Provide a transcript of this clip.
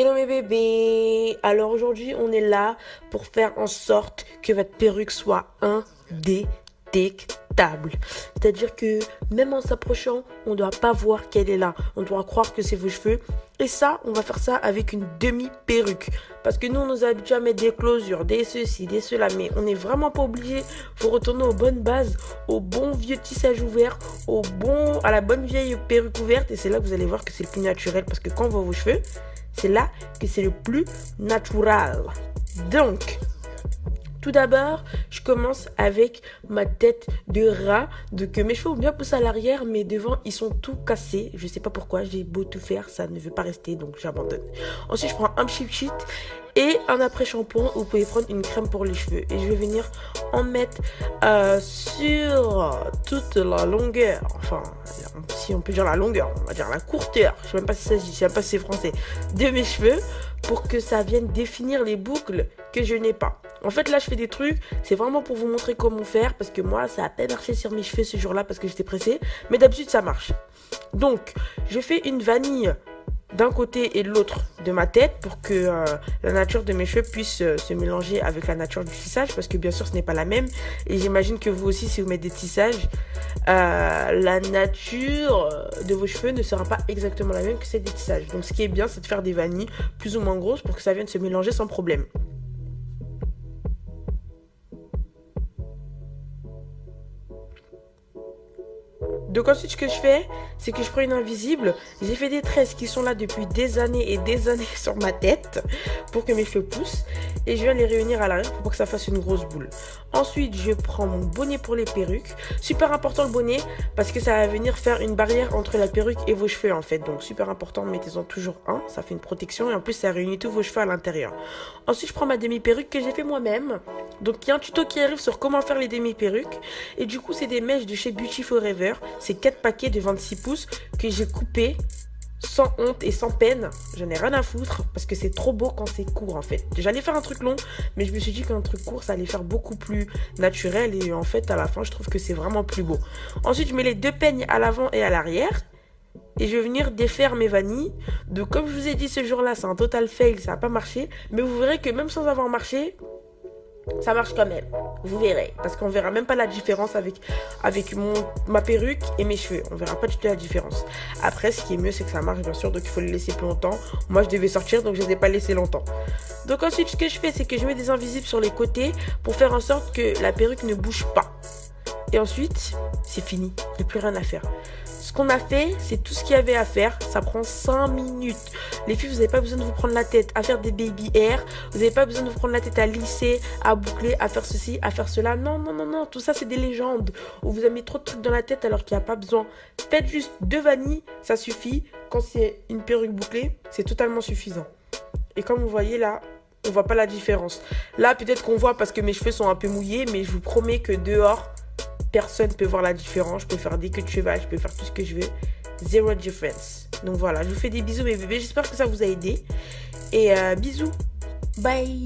Hello mes bébés. Alors aujourd'hui on est là pour faire en sorte que votre perruque soit indétectable. C'est-à-dire que même en s'approchant, on ne doit pas voir qu'elle est là. On doit croire que c'est vos cheveux. Et ça, on va faire ça avec une demi-perruque. Parce que nous, on nous habitue à mettre des closures, des ceci, des cela. Mais on n'est vraiment pas obligé. Faut retourner aux bonnes bases, au bon vieux tissage ouvert, à la bonne vieille perruque ouverte. Et c'est là que vous allez voir que c'est le plus naturel. Parce que quand on voit vos cheveux, c'est là que c'est le plus naturel. Donc, tout d'abord, je commence avec ma tête de rat. Donc mes cheveux ont bien poussé à l'arrière, mais devant, ils sont tout cassés. Je sais pas pourquoi, j'ai beau tout faire, ça ne veut pas rester, donc j'abandonne. Ensuite, je prends un cheap sheet et un après-shampoing. Vous pouvez prendre une crème pour les cheveux. Et je vais venir en mettre sur toute la longueur. Enfin, si on peut dire la longueur, on va dire la courteur. Je sais même pas si ça se dit, je sais même pas si c'est français. De mes cheveux pour que ça vienne définir les boucles que je n'ai pas. En fait, là, je fais des trucs, c'est vraiment pour vous montrer comment faire, parce que moi, ça a pas marché sur mes cheveux ce jour-là, parce que j'étais pressée, mais d'habitude, ça marche. Donc, je fais une vanille d'un côté et de l'autre de ma tête, pour que la nature de mes cheveux puisse se mélanger avec la nature du tissage, parce que bien sûr, ce n'est pas la même, et j'imagine que vous aussi, si vous mettez des tissages, la nature de vos cheveux ne sera pas exactement la même que celle des tissages. Donc, ce qui est bien, c'est de faire des vanilles plus ou moins grosses, pour que ça vienne se mélanger sans problème. Donc ensuite, ce que je fais, c'est que je prends une invisible. J'ai fait des tresses qui sont là depuis des années et des années sur ma tête pour que mes cheveux poussent. Et je viens les réunir à l'arrière pour que ça fasse une grosse boule. Ensuite, je prends mon bonnet pour les perruques. Super important le bonnet parce que ça va venir faire une barrière entre la perruque et vos cheveux en fait. Donc super important, mettez-en toujours un. Ça fait une protection et en plus, ça réunit tous vos cheveux à l'intérieur. Ensuite, je prends ma demi-perruque que j'ai fait moi-même. Donc il y a un tuto qui arrive sur comment faire les demi-perruques. Et du coup, c'est des mèches de chez Beauty Forever. C'est 4 paquets de 26 pouces que j'ai coupés sans honte et sans peine. J'en ai rien à foutre parce que c'est trop beau quand c'est court en fait. J'allais faire un truc long, mais je me suis dit qu'un truc court, ça allait faire beaucoup plus naturel. Et en fait, à la fin, je trouve que c'est vraiment plus beau. Ensuite, je mets les deux peignes à l'avant et à l'arrière. Et je vais venir défaire mes vanilles. Donc comme je vous ai dit ce jour-là, c'est un total fail, ça n'a pas marché. Mais vous verrez que même sans avoir marché, ça marche quand même, vous verrez. Parce qu'on verra même pas la différence avec ma perruque et mes cheveux. On verra pas du tout la différence. Après, ce qui est mieux, c'est que ça marche, bien sûr. Donc, il faut les laisser plus longtemps. Moi, je devais sortir, donc je les ai pas laissés longtemps. Donc, ensuite, ce que je fais, c'est que je mets des invisibles sur les côtés pour faire en sorte que la perruque ne bouge pas. Et ensuite, c'est fini. Il n'y a plus rien à faire. Ce qu'on a fait, c'est tout ce qu'il y avait à faire. Ça prend 5 minutes. Les filles, vous n'avez pas besoin de vous prendre la tête à faire des baby hair. Vous n'avez pas besoin de vous prendre la tête à lisser, à boucler, à faire ceci, à faire cela. Non, non, non, non. Tout ça, c'est des légendes. Où vous avez mis trop de trucs dans la tête alors qu'il n'y a pas besoin. Faites juste 2 vanilles, ça suffit. Quand c'est une perruque bouclée, c'est totalement suffisant. Et comme vous voyez là, on voit pas la différence. Là, peut-être qu'on voit parce que mes cheveux sont un peu mouillés, mais je vous promets que dehors, personne ne peut voir la différence. Je peux faire des queues de cheval, je peux faire tout ce que je veux. Zero difference. Donc voilà, je vous fais des bisous mes bébés. J'espère que ça vous a aidé. Et bisous. Bye.